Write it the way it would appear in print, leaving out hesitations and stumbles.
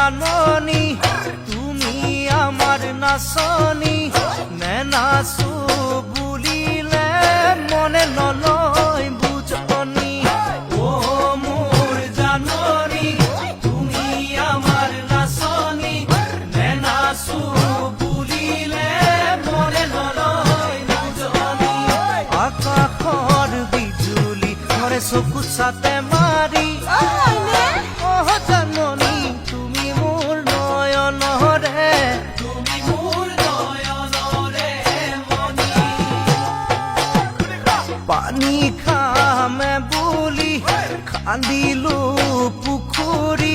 জাননী তুমি আমার নাচনী নে নাচো বুলিলে মনে নলয় বুঝনি ও মোর জাননী তুমি আমার নাচনী নে নাচো বুলিলে মনে নলয় বুঝনি আকাশৰ বিজুলি ধৰে চকুত চাতে মাৰি জাননী তুমি মোৰ নয়নৰে মনি পানী খামে বুলি খান্দিলো পুখুৰী